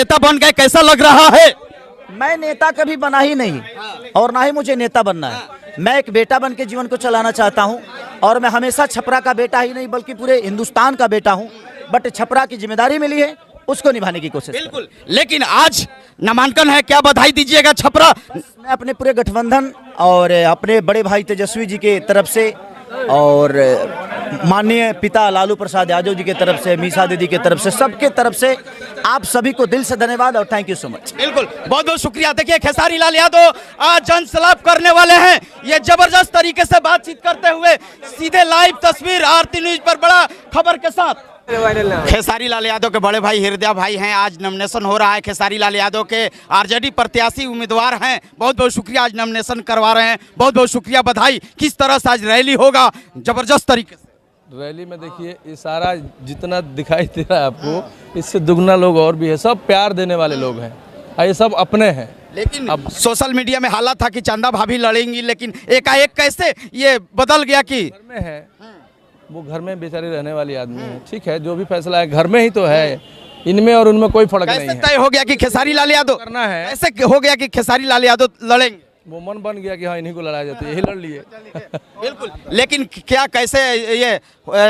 नेता बन गए, कैसा लग रहा है? मैं नेता कभी बना ही नहीं और ना ही मुझे नेता बनना है। मैं एक बेटा बन के जीवन को चलाना चाहता हूं और मैं हमेशा छपरा का बेटा ही नहीं बल्कि पूरे हिंदुस्तान का बेटा हूं। बट छपरा की जिम्मेदारी मिली है, उसको निभाने की कोशिश बिल्कुल, लेकिन आज नामांकन है, क्या बधाई दीजिएगा छपरा? मैं अपने पूरे गठबंधन और अपने बड़े भाई तेजस्वी जी के तरफ से और माननीय पिता लालू प्रसाद यादव जी के तरफ से, मीसा दीदी के तरफ से, सबके तरफ से आप सभी को दिल से धन्यवाद और थैंक यू सो मच। बिल्कुल, बहुत बहुत शुक्रिया। देखिए खेसारी लाल यादव आज जनसलाप करने वाले हैं। ये जबरदस्त तरीके से बातचीत करते हुए सीधे लाइव तस्वीर आरती न्यूज पर बड़ा खबर के साथ। खेसारी लाल यादव के बड़े भाई हृदय भाई हैं, आज नॉमिनेशन हो रहा है। खेसारी लाल यादव के आरजेडी प्रत्याशी उम्मीदवार हैं। बहुत बहुत शुक्रिया, आज नॉमिनेशन करवा रहे हैं। बहुत बहुत शुक्रिया, बधाई। किस तरह से आज रैली होगा जबरदस्त तरीके से? रैली में देखिए ये सारा जितना दिखाई दे रहा है आपको, इससे दुगना लोग और भी है। सब प्यार देने वाले लोग हैं, ये सब अपने हैं। लेकिन अब सोशल मीडिया में हालात था कि चंदा भाभी लड़ेंगी, लेकिन एकाएक कैसे ये बदल गया कि घर में है, वो घर में बेचारी रहने वाली आदमी है। ठीक है, जो भी फैसला है घर में ही तो है, इनमें और उनमें कोई फर्क नहीं है। तय हो गया कि खेसारी लाल यादव करना है, ऐसे हो गया कि खेसारी लाल यादव लड़ेंगे? वो मन बन गया कि हाँ इन्हीं को लड़ाया जाता है, यही लड़ लिए। बिल्कुल, लेकिन क्या कैसे ये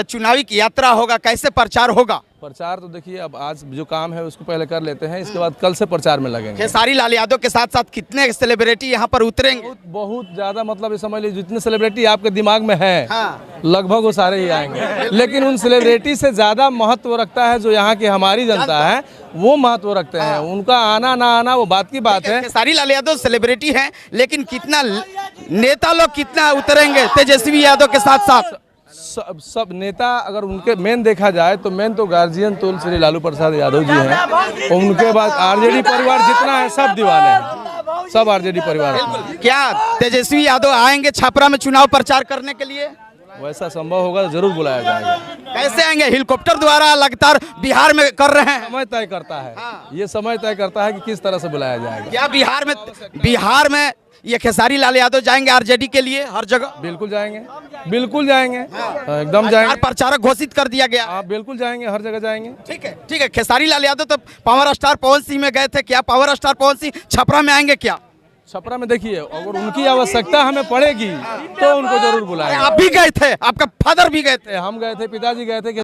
चुनावी की यात्रा होगा, कैसे प्रचार होगा? प्रचार तो देखिए अब आज जो काम है उसको पहले कर लेते हैं, इसके बाद कल से प्रचार में लगेंगे। खेसारी लाल यादव के साथ साथ कितने सेलिब्रिटी यहाँ पर उतरेंगे? बहुत ज्यादा, मतलब ये समझ लीजिए जितने सेलिब्रिटी आपके दिमाग में है हाँ। लगभग वो सारे ही आएंगे। लेकिन उन सेलिब्रिटी से ज्यादा महत्व रखता है जो यहाँ की हमारी जनता है, वो महत्व रखते हैं। उनका आना ना आना वो बात की बात है। खेसारी लाल यादव सेलिब्रिटी हैं, लेकिन कितना नेता लोग कितना उतरेंगे तेजस्वी यादव के साथ साथ? सब नेता अगर उनके मेन देखा जाए तो मेन तो गार्जियन तो श्री लालू प्रसाद यादव जी हैं। उनके बाद आरजेडी परिवार जितना है सब दीवाने हैं, सब आरजेडी परिवार हैं। क्या तेजस्वी यादव आएंगे छपरा में चुनाव प्रचार करने के लिए? वैसा संभव होगा तो जरूर बुलाया जाएगा। कैसे आएंगे? हेलीकॉप्टर द्वारा लगातार बिहार में कर रहे हैं। समय तय करता है, ये समय तय करता है कि किस तरह से बुलाया जाएगा। क्या बिहार में ये खेसारी लाल यादव जाएंगे आरजेडी के लिए हर जगह? बिल्कुल जाएंगे, बिल्कुल जाएंगे, एकदम जाएंगे। प्रचारक घोषित कर दिया गया। आप बिल्कुल जाएंगे, हर जगह जाएंगे। ठीक है, ठीक है। खेसारी लाल यादव तो पावर स्टार पवन सिंह में गए थे, क्या पावर स्टार पवन सिंह छपरा में आएंगे क्या? छपरा में देखिए अगर उनकी आवश्यकता हमें पड़ेगी तो उनको जरूर बुलाएंगे। आप भी गए थे, आपका फादर भी गए थे, हम गए थे, पिताजी गए थे।